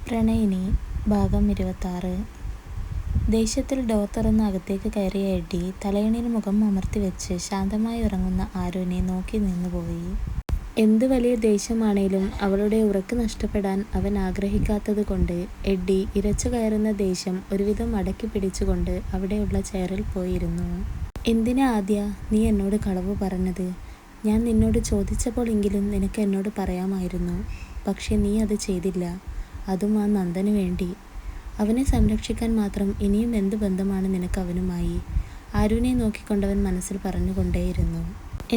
പ്രണയിനി ഭാഗം 26. ദേഷ്യത്തിൽ ഡോർ തുറന്ന് അകത്തേക്ക് കയറിയ എഡ്ഡി തലയണിയിൽ മുഖം അമർത്തി വെച്ച് ശാന്തമായി ഉറങ്ങുന്ന ആരുവിനെ നോക്കി നിന്നുപോയി. എന്ത് വലിയ ദേഷ്യമാണേലും അവളുടെ ഉറക്ക് നഷ്ടപ്പെടാൻ അവൻ ആഗ്രഹിക്കാത്തത് കൊണ്ട് എഡ്ഡി ഇരച്ചു കയറുന്ന ദേഷ്യം ഒരുവിധം അടക്കി പിടിച്ചുകൊണ്ട് അവിടെയുള്ള ചെയറിൽ പോയിരുന്നു. എന്തിനാ ആദ്യ നീ എന്നോട് കളവ് പറഞ്ഞത്? ഞാൻ നിന്നോട് ചോദിച്ചപ്പോഴെങ്കിലും നിനക്ക് എന്നോട് പറയാമായിരുന്നു. പക്ഷെ നീ അത് ചെയ്തില്ല. അതും ആ നന്ദന് വേണ്ടി. അവനെ സംരക്ഷിക്കാൻ മാത്രം ഇനിയും എന്ത് ബന്ധമാണ് നിനക്ക് അവനുമായി? ആരുവിനെ നോക്കിക്കൊണ്ടവൻ മനസ്സിൽ പറഞ്ഞുകൊണ്ടേയിരുന്നു.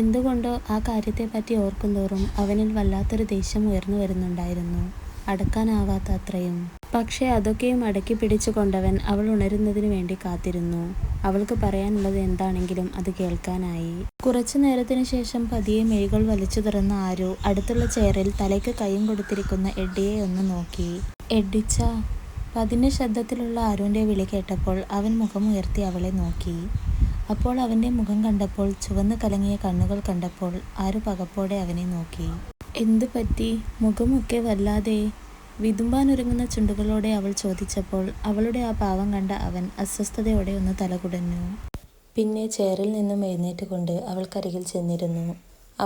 എന്തുകൊണ്ടോ ആ കാര്യത്തെപ്പറ്റി ഓർക്കുന്തോറും അവനിൽ വല്ലാത്തൊരു ദേഷ്യം ഉയർന്നു വരുന്നുണ്ടായിരുന്നു. അടക്കാനാവാത്ത അത്രയും. പക്ഷേ അതൊക്കെയും അടക്കി പിടിച്ചുകൊണ്ടവൻ അവൾ ഉണരുന്നതിന് വേണ്ടി കാത്തിരുന്നു. അവൾക്ക് പറയാനുള്ളത് എന്താണെങ്കിലും അത് കേൾക്കാനായി. കുറച്ചു നേരത്തിന് ശേഷം പതിയെ മിഴികൾ വലിച്ചു തുറന്ന ആരു അടുത്തുള്ള ചെയറിൽ തലയ്ക്ക് കൈയും കൊടുത്തിരിക്കുന്ന എഡ്ഡിയെ ഒന്ന് നോക്കി. എഡ്ഡിച്ച. പതിഞ്ഞ ശബ്ദത്തിലുള്ള ആരുവിൻ്റെ വിളി കേട്ടപ്പോൾ അവൻ മുഖമുയർത്തി അവളെ നോക്കി. അപ്പോൾ അവൻ്റെ മുഖം കണ്ടപ്പോൾ, ചുവന്ന് കലങ്ങിയ കണ്ണുകൾ കണ്ടപ്പോൾ ആരു പകപ്പോടെ അവനെ നോക്കി. എന്തു പറ്റി? മുഖമൊക്കെ വല്ലാതെ വിതുമ്പാനൊരുങ്ങുന്ന ചുണ്ടുകളോടെ അവൾ ചോദിച്ചപ്പോൾ അവളുടെ ആ പാവം കണ്ട അവൻ അസ്വസ്ഥതയോടെ ഒന്ന് തലകുടഞ്ഞു. പിന്നെ ചെയറിൽ നിന്നും എഴുന്നേറ്റ് കൊണ്ട് അവൾക്കരികിൽ ചെന്നിരുന്നു.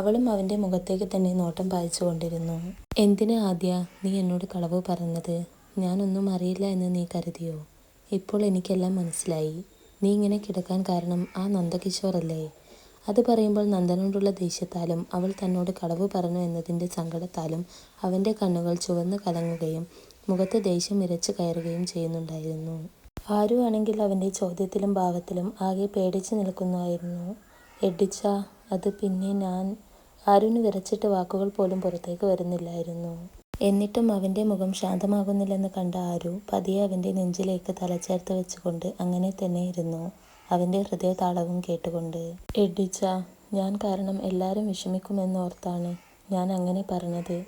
അവളും അവൻ്റെ മുഖത്തേക്ക് തന്നെ നോട്ടം പായിച്ചു കൊണ്ടിരുന്നു. എന്തിനാ ആദ്യ നീ എന്നോട് കളവ് പറഞ്ഞത്? ഞാനൊന്നും അറിയില്ല എന്ന് നീ കരുതിയോ? ഇപ്പോൾ എനിക്കെല്ലാം മനസ്സിലായി. നീ ഇങ്ങനെ കിടക്കാൻ കാരണം ആ നന്ദകിഷോർ അല്ലേ? അത് പറയുമ്പോൾ നന്ദനോടുള്ള ദേഷ്യത്താലും അവൾ തന്നോട് കളവ് പറഞ്ഞു എന്നതിൻ്റെ സങ്കടത്താലും അവൻ്റെ കണ്ണുകൾ ചുവന്ന് കലങ്ങുകയും മുഖത്ത് ദേഷ്യം ഇരച്ചു കയറുകയും ചെയ്യുന്നുണ്ടായിരുന്നു. ആരു ആണെങ്കിൽ അവൻ്റെ ചോദ്യത്തിലും ഭാവത്തിലും ആകെ പേടിച്ചു നിൽക്കുന്നായിരുന്നു. എഡ്ഡിച്ച. അത് പിന്നെ ഞാൻ. ആരുവിന് വിറച്ചിട്ട് വാക്കുകൾ പോലും പുറത്തേക്ക് വരുന്നില്ലായിരുന്നു. എന്നിട്ടും അവൻ്റെ മുഖം ശാന്തമാകുന്നില്ലെന്ന് കണ്ട ആരു പതിയെ അവൻ്റെ നെഞ്ചിലേക്ക് തലചേർത്ത് വെച്ചുകൊണ്ട് അങ്ങനെ തന്നെ ഇരുന്നു, അവൻ്റെ ഹൃദയതാളവും കേട്ടുകൊണ്ട്. എഡ്ഡിച്ച, ഞാൻ കാരണം എല്ലാവരും വിഷമിക്കുമെന്നോർത്താണ് ഞാൻ അങ്ങനെ പറഞ്ഞത്.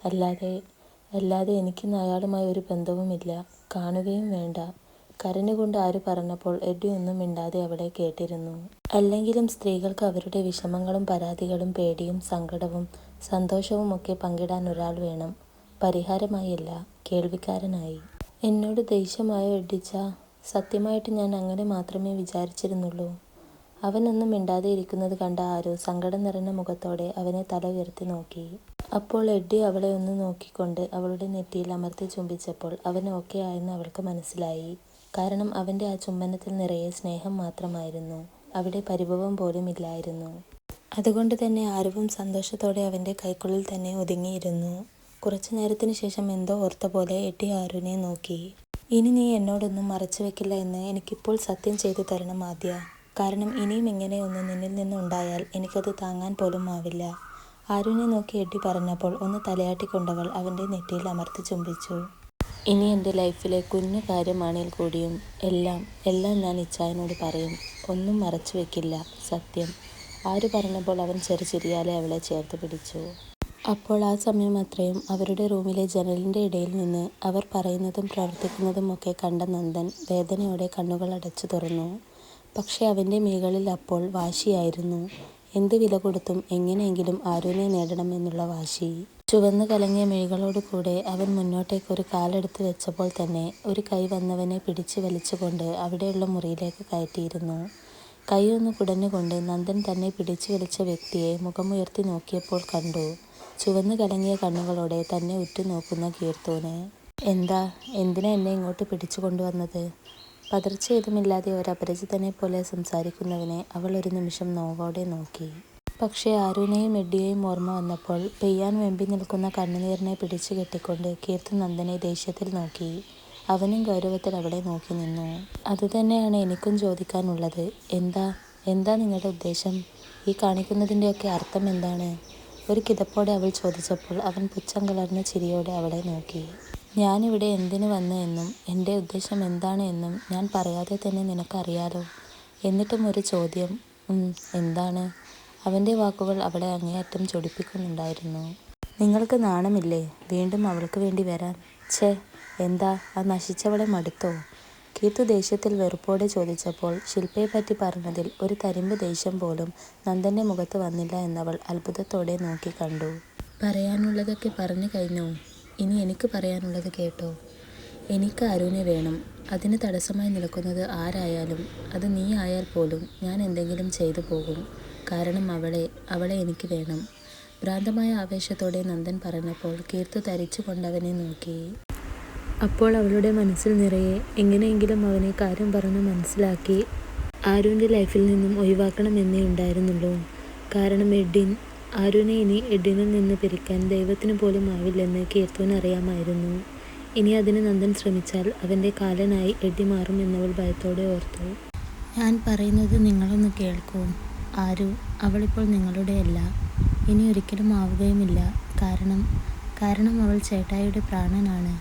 അല്ലാതെ എനിക്കിന്ന് അയാളുമായി ഒരു ബന്ധവുമില്ല, കാണുകയും വേണ്ട. കരഞ്ഞുകൊണ്ട് ആരു പറഞ്ഞപ്പോൾ എഡ്ഡി ഒന്നും മിണ്ടാതെ അവളെ കേട്ടിരുന്നു. അല്ലെങ്കിലും സ്ത്രീകൾക്ക് അവരുടെ വിഷമങ്ങളും പരാതികളും പേടിയും സങ്കടവും സന്തോഷവും ഒക്കെ പങ്കിടാൻ ഒരാൾ വേണം. പരിഹാരമായല്ല, കേൾവിക്കാരനായി. എന്നോട് ദേഷ്യമായോ എഡ്ഡിച്ച? സത്യമായിട്ട് ഞാൻ അങ്ങനെ മാത്രമേ വിചാരിച്ചിരുന്നുള്ളൂ. അവനൊന്നും മിണ്ടാതെ ഇരിക്കുന്നത് കണ്ട ആരു സങ്കടം നിറഞ്ഞ മുഖത്തോടെ അവനെ തല ഉയർത്തി നോക്കി. അപ്പോൾ എഡ്ഡി അവളെ ഒന്ന് നോക്കിക്കൊണ്ട് അവളുടെ നെറ്റിയിൽ അമർത്തി ചുംബിച്ചപ്പോൾ അവൻ ഓക്കെ ആയെന്ന് അവൾക്ക് മനസ്സിലായി. കാരണം അവൻ്റെ ആ ചുംബനത്തിൽ നിറയെ സ്നേഹം മാത്രമായിരുന്നു, അവിടെ പരിഭവം പോലും ഇല്ലായിരുന്നു. അതുകൊണ്ട് തന്നെ ആരുവും സന്തോഷത്തോടെ അവൻ്റെ കൈക്കുള്ളിൽ തന്നെ ഒതുങ്ങിയിരുന്നു. കുറച്ചു നേരത്തിന് ശേഷം എന്തോ ഓർത്ത പോലെ എഡ്ഡി ആരുവിനെ നോക്കി. ഇനി നീ എന്നോടൊന്നും മറച്ചു വെക്കില്ല എന്ന് എനിക്കിപ്പോൾ സത്യം ചെയ്തു തരണം ആദ്യ. കാരണം ഇനിയും ഇങ്ങനെയൊന്ന് നിന്നിൽ നിന്നുണ്ടായാൽ എനിക്കത് താങ്ങാൻ പോലും ആവില്ല. ആരുവിനെ നോക്കി എഡ്ഡി പറഞ്ഞപ്പോൾ ഒന്ന് തലയാട്ടിക്കൊണ്ടവൾ അവൻ്റെ നെറ്റിയിൽ അമർത്തി ചുംബിച്ചു. ഇനി എൻ്റെ ലൈഫിലെ കുഞ്ഞു കാര്യമാണെങ്കിൽ കൂടിയും എല്ലാം ഞാൻ ഇച്ചായനോട് പറയും. ഒന്നും മറച്ചു വെക്കില്ല, സത്യം. ആരു പറഞ്ഞപ്പോൾ അവൻ ചെറുചിരിയാലെ അവളെ ചേർത്ത് പിടിച്ചു. അപ്പോൾ ആ സമയം അത്രയും അവരുടെ റൂമിലെ ജനലിൻ്റെ ഇടയിൽ നിന്ന് അവർ പറയുന്നതും പ്രവർത്തിക്കുന്നതും ഒക്കെ കണ്ട നന്ദൻ വേദനയോടെ കണ്ണുകൾ അടച്ചു തുറന്നു. പക്ഷെ അവൻ്റെ മിഴികളിൽ അപ്പോൾ വാശിയായിരുന്നു. എന്ത് വില കൊടുത്തും എങ്ങനെയെങ്കിലും ആരുവിനെ നേടണമെന്നുള്ള വാശി. ചുവന്നു കലങ്ങിയ മിഴികളോട് കൂടെ അവൻ മുന്നോട്ടേക്ക് ഒരു കാലെടുത്ത് വെച്ചപ്പോൾ തന്നെ ഒരു കൈ വന്നവനെ പിടിച്ചു വലിച്ചുകൊണ്ട് അവിടെയുള്ള മുറിയിലേക്ക് കയറ്റിയിരുന്നു. കൈയൊന്ന് കുടഞ്ഞുകൊണ്ട് നന്ദൻ തന്നെ പിടിച്ചു വലിച്ച വ്യക്തിയെ മുഖമുയർത്തി നോക്കിയപ്പോൾ കണ്ടു, ചുവന്നു കലങ്ങിയ കണ്ണുകളോടെ തന്നെ ഉറ്റുനോക്കുന്ന കീർത്തൂനെ. എന്തിനാ എന്നെ ഇങ്ങോട്ട് പിടിച്ചു കൊണ്ടുവന്നത്? പതർച്ചയേതുമില്ലാതെ ഒരപരിചിതനെ പോലെ സംസാരിക്കുന്നവനെ അവൾ ഒരു നിമിഷം നോവോടെ നോക്കി. പക്ഷേ ആരുവിനെയും എഡ്ഡിയെയും ഓർമ്മ വന്നപ്പോൾ പെയ്യാൻ വെമ്പി നിൽക്കുന്ന കണ്ണുനീരിനെ പിടിച്ചു കെട്ടിക്കൊണ്ട് കീർത്തു നന്ദനെ ദേഷ്യത്തിൽ നോക്കി. അവനും ഗൗരവത്തിൽ അവളെ നോക്കി നിന്നു. അതുതന്നെയാണ് എനിക്കും ചോദിക്കാനുള്ളത്. എന്താ നിങ്ങളുടെ ഉദ്ദേശം? ഈ കാണിക്കുന്നതിൻ്റെയൊക്കെ അർത്ഥം എന്താണ്? ഒരു കിതപ്പോടെ അവൾ ചോദിച്ചപ്പോൾ അവൻ പുച്ഛം കലർന്ന ചിരിയോടെ അവളെ നോക്കി. ഞാനിവിടെ എന്തിനു വന്നു എന്നും എൻ്റെ ഉദ്ദേശം എന്താണ് എന്നും ഞാൻ പറയാതെ തന്നെ നിനക്കറിയാലോ. എന്നിട്ടും ഒരു ചോദ്യം. എന്താണ്? അവൻ്റെ വാക്കുകൾ അവളെ അങ്ങേയറ്റം ചൊടിപ്പിക്കുന്നുണ്ടായിരുന്നു. നിങ്ങൾക്ക് നാണമില്ലേ വീണ്ടും അവൾക്ക് വേണ്ടി വരാൻ? എന്താ ആ നശിച്ചവളെ മടുത്തോ? കീർത്തു ദേഷ്യത്തിൽ വെറുപ്പോടെ ചോദിച്ചപ്പോൾ ശില്പയെപ്പറ്റി പറഞ്ഞതിൽ ഒരു തരിമ്പ് ദേഷ്യം പോലും നന്ദൻ്റെ മുഖത്ത് വന്നില്ല എന്നവൾ അത്ഭുതത്തോടെ നോക്കി കണ്ടു. പറയാനുള്ളതൊക്കെ പറഞ്ഞു കഴിഞ്ഞോ? ഇനി എനിക്ക് പറയാനുള്ളത് കേട്ടോ. എനിക്ക് അരുവിനെ വേണം. അതിന് തടസ്സമായി നിൽക്കുന്നത് ആരായാലും, അത് നീ ആയാൽ പോലും ഞാൻ എന്തെങ്കിലും ചെയ്തു പോകും. കാരണം അവളെ എനിക്ക് വേണം. ഭ്രാന്തമായ ആവേശത്തോടെ നന്ദൻ പറഞ്ഞപ്പോൾ കീർത്തു തരിച്ചു കൊണ്ടവനെ നോക്കി. അപ്പോൾ അവളുടെ മനസ്സിൽ നിറയെ എങ്ങനെയെങ്കിലും അവനെ കാര്യം പറഞ്ഞ് മനസ്സിലാക്കി ആരുവിൻ്റെ ലൈഫിൽ നിന്നും ഒഴിവാക്കണമെന്നേ ഉണ്ടായിരുന്നുള്ളൂ. കാരണം ആരുവിനെ ഇനി എഡിനിൽ നിന്ന് പിരിക്കാൻ ദൈവത്തിന് പോലും ആവില്ലെന്ന് കീർത്തുവിന് അറിയാമായിരുന്നു. ഇനി അതിന് നന്ദൻ ശ്രമിച്ചാൽ അവൻ്റെ കാലനായി എഡി മാറും എന്നവൾ ഭയത്തോടെ ഓർത്തു. ഞാൻ പറയുന്നത് നിങ്ങളൊന്ന് കേൾക്കൂ. അവളിപ്പോൾ നിങ്ങളുടെയല്ല. ഇനി ഒരിക്കലും ആവുകയുമില്ല. കാരണം അവൾ ചേട്ടായിയുടെ പ്രാണനാണ്.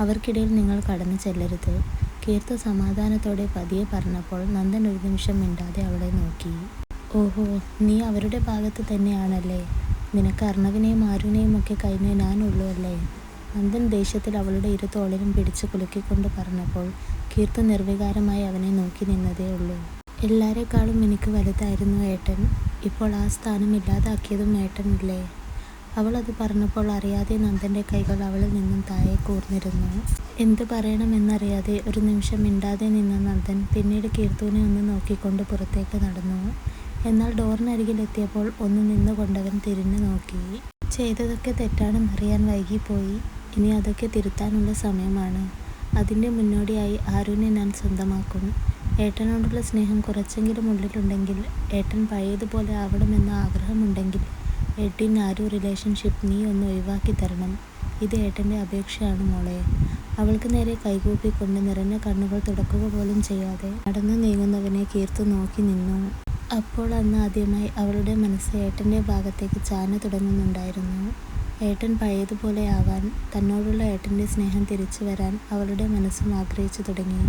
അവർക്കിടയിൽ നിങ്ങൾ കടന്നു ചെല്ലരുത്. കീർത്തു സമാധാനത്തോടെ പതിയെ പറഞ്ഞപ്പോൾ നന്ദൻ ഒരു നിമിഷം മിണ്ടാതെ അവളെ നോക്കി. ഓഹോ, നീ അവരുടെ ഭാഗത്ത് തന്നെയാണല്ലേ. നിനക്ക് അർണവിനെയും ആരുവിനെയും ഒക്കെ കഴിഞ്ഞേ ഞാനുള്ളൂ അല്ലേ. നന്ദൻ ദേഷ്യത്തിൽ അവളുടെ ഇരു തോളിലും പിടിച്ച് കുലുക്കിക്കൊണ്ട് പറഞ്ഞപ്പോൾ കീർത്തു നിർവികാരമായി അവനെ നോക്കി നിന്നതേ ഉള്ളൂ. എല്ലാരെക്കാളും എനിക്ക് വലുതായിരുന്നു ഏട്ടൻ. ഇപ്പോൾ ആ സ്ഥാനം ഇല്ലാതാക്കിയതും ഏട്ടനല്ലേ. അവൾ അത് പറഞ്ഞപ്പോൾ അറിയാതെ നന്ദൻ്റെ കൈകൾ അവളിൽ നിന്നും താഴെ കൂർന്നിരുന്നു. എന്ത് പറയണമെന്നറിയാതെ ഒരു നിമിഷം മിണ്ടാതെ നിന്ന നന്ദൻ പിന്നീട് കീർത്തുവിനെ ഒന്ന് നോക്കിക്കൊണ്ട് പുറത്തേക്ക് നടന്നു. എന്നാൽ ഡോറിനരികിലെത്തിയപ്പോൾ ഒന്ന് നിന്നുകൊണ്ടവൻ തിരിഞ്ഞു നോക്കി. ചെയ്തതൊക്കെ തെറ്റാണെന്നറിയാൻ വൈകിപ്പോയി. ഇനി അതൊക്കെ തിരുത്താനുള്ള സമയമാണ്. അതിൻ്റെ മുന്നോടിയായി ആരുവിനെ ഞാൻ സ്വന്തമാക്കും. ഏട്ടനോടുള്ള സ്നേഹം കുറച്ചെങ്കിലും ഉള്ളിലുണ്ടെങ്കിൽ, ഏട്ടൻ പഴയതുപോലെ ആവണമെന്ന ആഗ്രഹമുണ്ടെങ്കിൽ എഡി ആരു റിലേഷൻഷിപ്പ് നീ ഒന്ന് ഒഴിവാക്കി തരണം. ഇത് ഏട്ടൻ്റെ അപേക്ഷയാണ് മോളെ. അവൾക്ക് നേരെ കൈകൂപ്പിക്കൊണ്ട് നിറഞ്ഞ കണ്ണുകൾ തുടക്കുക പോലും ചെയ്യാതെ നടന്നു നീങ്ങുന്നവനെ കീർത്തു നോക്കി നിന്നു. അപ്പോൾ അന്ന് ആദ്യമായി അവളുടെ മനസ്സ് ഏട്ടൻ്റെ ഭാഗത്തേക്ക് ചാഞ്ഞു തുടങ്ങുന്നുണ്ടായിരുന്നു. ഏട്ടൻ പഴയതുപോലെ ആവാൻ, തന്നോടുള്ള ഏട്ടൻ്റെ സ്നേഹം തിരിച്ചു വരാൻ അവളുടെ മനസ്സും ആഗ്രഹിച്ചു തുടങ്ങി.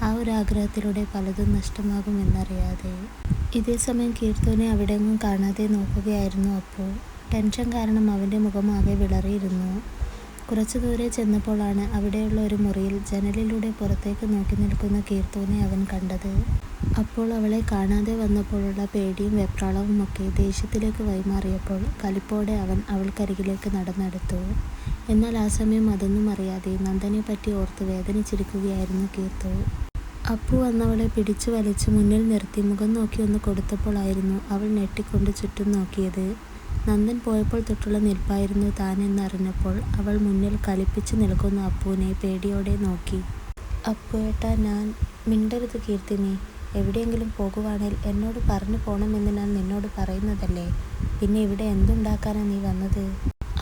ആ ഒരു ആഗ്രഹത്തിലൂടെ പലതും നഷ്ടമാകുമെന്നറിയാതെ. ഇതേസമയം കീർത്തുവിനെ അവിടെങ്ങും കാണാതെ നോക്കുകയായിരുന്നു അപ്പു. ടെൻഷൻ കാരണം അവൻ്റെ മുഖം ആകെ വിളറിയിരുന്നു. കുറച്ചു ദൂരെ ചെന്നപ്പോഴാണ് അവിടെയുള്ള ഒരു മുറിയിൽ ജനലിലൂടെ പുറത്തേക്ക് നോക്കി നിൽക്കുന്ന കീർത്തുവിനെ അവൻ കണ്ടത്. അപ്പോൾ അവളെ കാണാതെ വന്നപ്പോഴുള്ള പേടിയും വെപ്രാളവും ഒക്കെ ദേഷ്യത്തിലേക്ക് വഴിമാറിയപ്പോൾ കലിപ്പോടെ അവൻ അവൾക്കരികിലേക്ക് നടന്നെടുത്തു. എന്നാൽ ആ സമയം അതൊന്നും അറിയാതെ നന്ദനെ പറ്റി ഓർത്ത് വേദനിച്ചിരിക്കുകയായിരുന്നു കീർത്തു. അപ്പു വന്നവളെ പിടിച്ചു വലിച്ച് മുന്നിൽ നിർത്തി മുഖം നോക്കി ഒന്ന് കൊടുത്തപ്പോഴായിരുന്നു അവൾ ഞെട്ടിക്കൊണ്ട് ചുറ്റും നോക്കിയത്. നന്ദൻ പോയപ്പോൾ തൊട്ടുള്ള നിൽപ്പായിരുന്നു താനെന്നറിഞ്ഞപ്പോൾ അവൾ മുന്നിൽ കലിപ്പിച്ച് നിൽക്കുന്ന അപ്പുവിനെ പേടിയോടെ നോക്കി. അപ്പുവേട്ടാ, ഞാൻ മിണ്ടരുത് കീർത്തിനി. എവിടെയെങ്കിലും പോകുവാണെങ്കിൽ എന്നോട് പറഞ്ഞു പോകണമെന്ന് ഞാൻ നിന്നോട് പറയുന്നതല്ലേ. പിന്നെ ഇവിടെ എന്തുണ്ടാക്കാനാണ് നീ വന്നത്?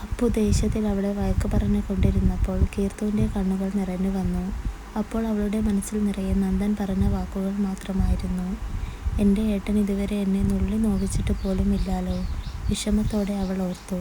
അപ്പു ദേഷ്യത്തിൽ അവളെ വഴക്ക് പറഞ്ഞു കൊണ്ടിരുന്നപ്പോൾ കീർത്തുവിൻ്റെ കണ്ണുകൾ നിറഞ്ഞു വന്നു. അപ്പോൾ അവളുടെ മനസ്സിൽ നിറയെ നന്ദൻ പറഞ്ഞ വാക്കുകൾ മാത്രമായിരുന്നു. എൻ്റെ ഏട്ടൻ ഇതുവരെ എന്നെ നുള്ളി നോവിച്ചിട്ട് പോലും ഇല്ലാലോ. വിഷമത്തോടെ അവൾ ഓർത്തു.